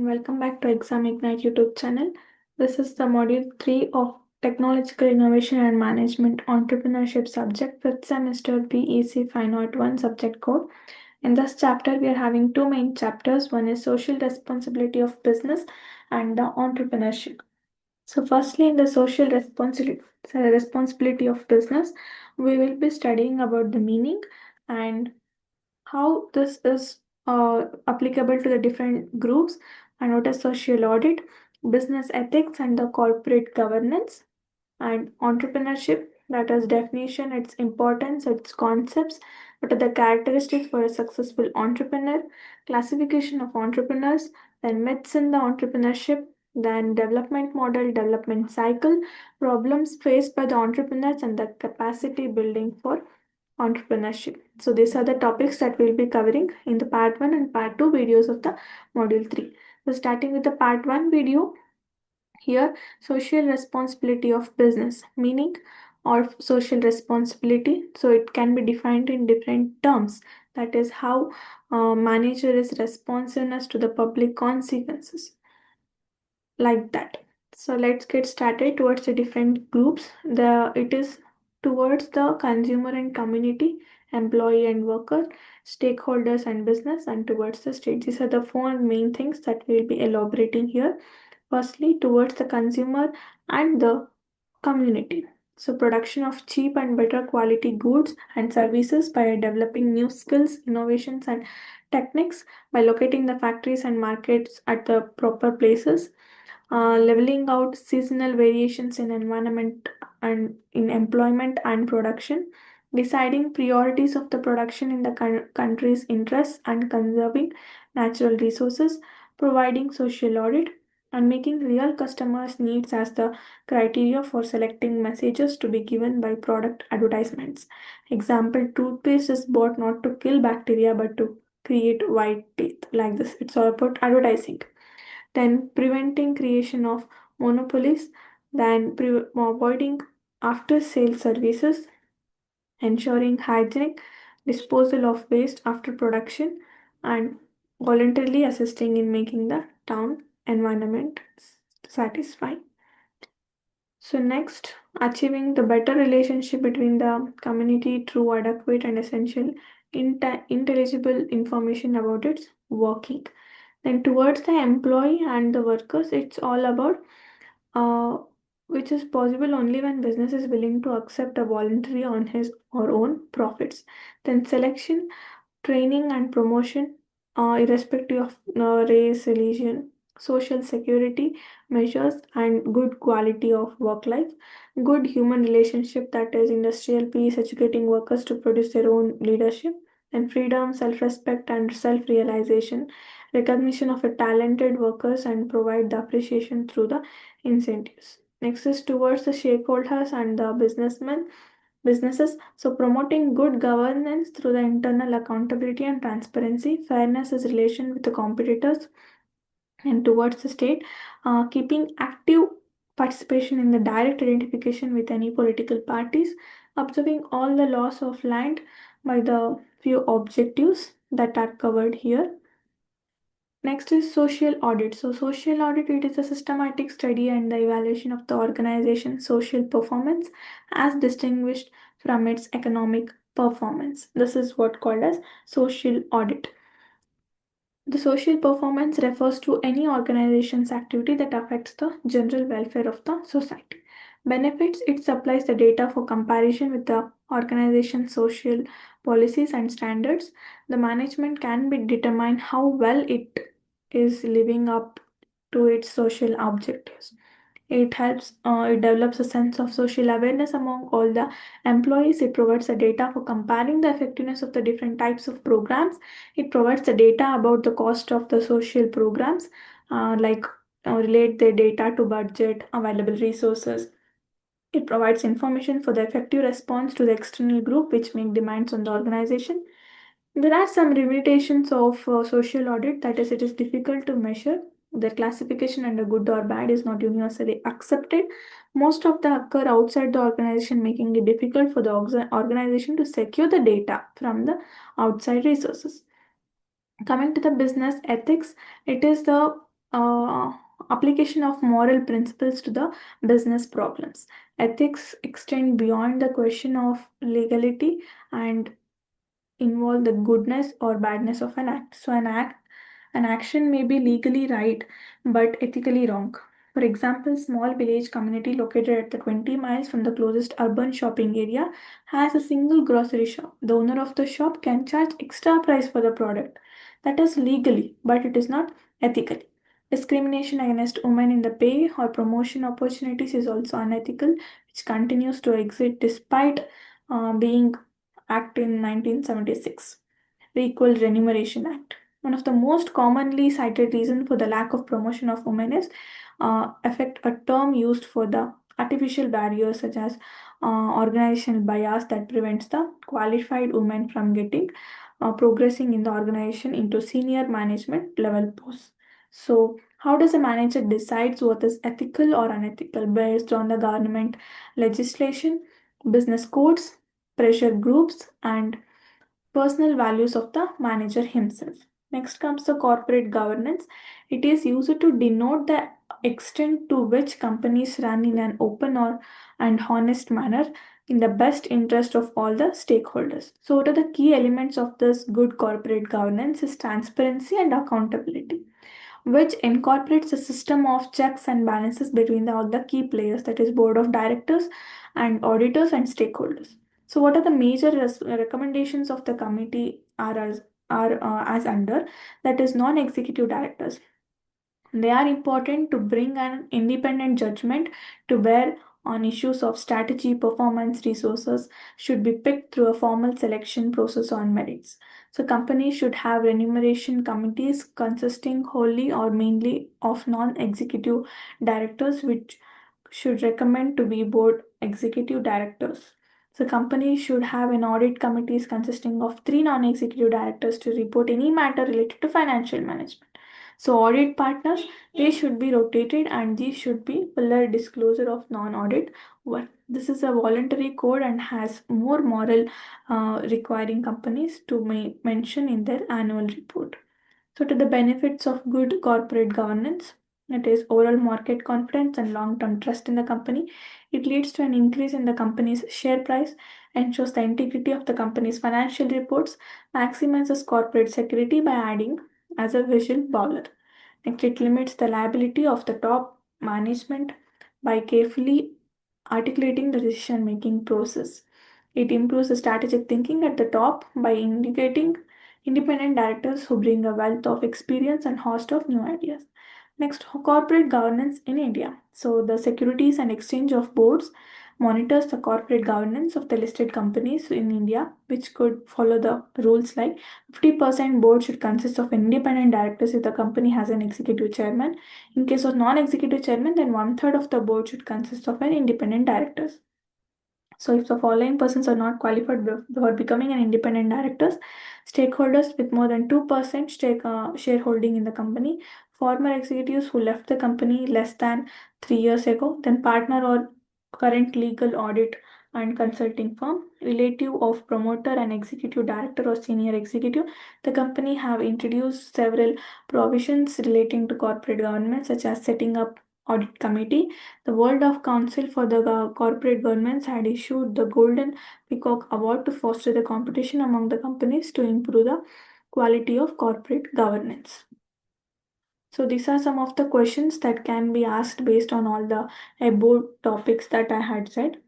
welcome back to Exam Ignite YouTube channel. This is the module 3 of Technological Innovation and Management Entrepreneurship subject, 5th semester BEC501 subject code. In this chapter, we are having two main chapters. One is Social Responsibility of Business and the Entrepreneurship. So firstly, in the responsibility of business, we will be studying about the meaning and how this is applicable to the different groups, and what is social audit, business ethics, and the corporate governance, and entrepreneurship, that is definition, its importance, its concepts, what are the characteristics for a successful entrepreneur, classification of entrepreneurs, then myths in the entrepreneurship, then development model, development cycle, problems faced by the entrepreneurs, and the capacity building for entrepreneurship. So these are the topics that we'll be covering in the part 1 and part 2 videos of the module 3. So starting with the part 1 video, here social responsibility of business, meaning or social responsibility. So it can be defined in different terms. That is how manager is responsiveness to the public consequences, like that. So let's get started towards the different groups. It is towards the consumer and community, employee and worker, stakeholders and business, and towards the state. These are the four main things that we'll be elaborating here. Firstly, towards the consumer and the community. So production of cheap and better quality goods and services by developing new skills, innovations, and techniques, by locating the factories and markets at the proper places, leveling out seasonal variations in environment and in employment and production, deciding priorities of the production in the country's interests, and conserving natural resources, providing social audit, and making real customers' needs as the criteria for selecting messages to be given by product advertisements. Example, toothpaste is bought not to kill bacteria but to create white teeth, like this. It's all about advertising. Then preventing creation of monopolies, then avoiding after sale services, ensuring hygienic disposal of waste after production, and voluntarily assisting in making the town environment satisfying. So next, achieving the better relationship between the community through adequate and essential intelligible information about its working. Then towards the employee and the workers, it's all about uh, which is possible only when business is willing to accept a voluntary on his or own profits. Then selection, training, and promotion, irrespective of race, religion, social security measures, and good quality of work life, good human relationship, that is industrial peace, educating workers to produce their own leadership, and freedom, self-respect, and self-realization, recognition of a talented workers, and provide the appreciation through the incentives. Next is towards the stakeholders and the businesses. So promoting good governance through the internal accountability and transparency, fairness is relation with the competitors, and towards the state, keeping active participation in the direct identification with any political parties, observing all the laws of land by the few objectives that are covered here. Next is social audit. So social audit, it is a systematic study and the evaluation of the organization's social performance as distinguished from its economic performance. This is what called as social audit. The social performance refers to any organization's activity that affects the general welfare of the society. Benefits, it supplies the data for comparison with the organization's social policies and standards. The management can be determine how well it is living up to its social objectives. It develops a sense of social awareness among all the employees. It provides the data for comparing the effectiveness of the different types of programs. It provides the data about the cost of the social programs, like relate the data to budget, available resources. It provides information for the effective response to the external group which make demands on the organization. There are some limitations of social audit, that is, it is difficult to measure. The classification under good or bad is not universally accepted. Most of them occur outside the organization, making it difficult for the organization to secure the data from the outside resources. Coming to the business ethics, it is the uh, application of moral principles to the business problems. Ethics extend beyond the question of legality and involve the goodness or badness of an act. So an action may be legally right but ethically wrong. For example, small village community located at the 20 miles from the closest urban shopping area has a single grocery shop. The owner of the shop can charge extra price for the product. That is legally, but it is not ethically. Discrimination against women in the pay or promotion opportunities is also unethical, which continues to exist despite being Act in 1976, the Equal Remuneration Act. One of the most commonly cited reasons for the lack of promotion of women is affect a term used for the artificial barriers such as organizational bias that prevents the qualified women from getting progressing in the organization into senior management level posts. So, how does a manager decides what is ethical or unethical based on the government legislation, business codes, pressure groups, and personal values of the manager himself? Next comes the corporate governance. It is used to denote the extent to which companies run in an open or and honest manner in the best interest of all the stakeholders. So, what are the key elements of this good corporate governance? Is transparency and accountability, which incorporates a system of checks and balances between all the key players, that is board of directors and auditors and stakeholders. So what are the major recommendations of the committee are as under, that is non-executive directors. They are important to bring an independent judgment to bear on issues of strategy, performance, resources should be picked through a formal selection process on merits. So companies should have remuneration committees consisting wholly or mainly of non-executive directors, which should recommend to be board executive directors. So companies should have an audit committees consisting of three non-executive directors to report any matter related to financial management. So audit partners, they should be rotated and these should be fuller disclosure of non-audit work. This is a voluntary code and has more moral requiring companies to mention in their annual report. So, to the benefits of good corporate governance, it is overall market confidence and long term trust in the company. It leads to an increase in the company's share price, ensures the integrity of the company's financial reports, maximizes corporate security by adding as a whistleblower. Next, it limits the liability of the top management by carefully articulating the decision making process. It improves the strategic thinking at the top by indicating independent directors who bring a wealth of experience and host of new ideas. Next, corporate governance in India. So, the Securities and Exchange of Boards monitors the corporate governance of the listed companies in India, which could follow the rules like 50% board should consist of independent directors if the company has an executive chairman. In case of non-executive chairman, then one third of the board should consist of an independent directors. So, if the following persons are not qualified before becoming an independent directors, stakeholders with more than 2% shareholding in the company, former executives who left the company less than 3 years ago, then partner or current legal audit and consulting firm, relative of promoter and executive director or senior executive. The company have introduced several provisions relating to corporate governance, such as setting up audit committee. The World of Council for the Corporate Governance had issued the Golden Peacock Award to foster the competition among the companies to improve the quality of corporate governance. So these are some of the questions that can be asked based on all the above topics that I had said.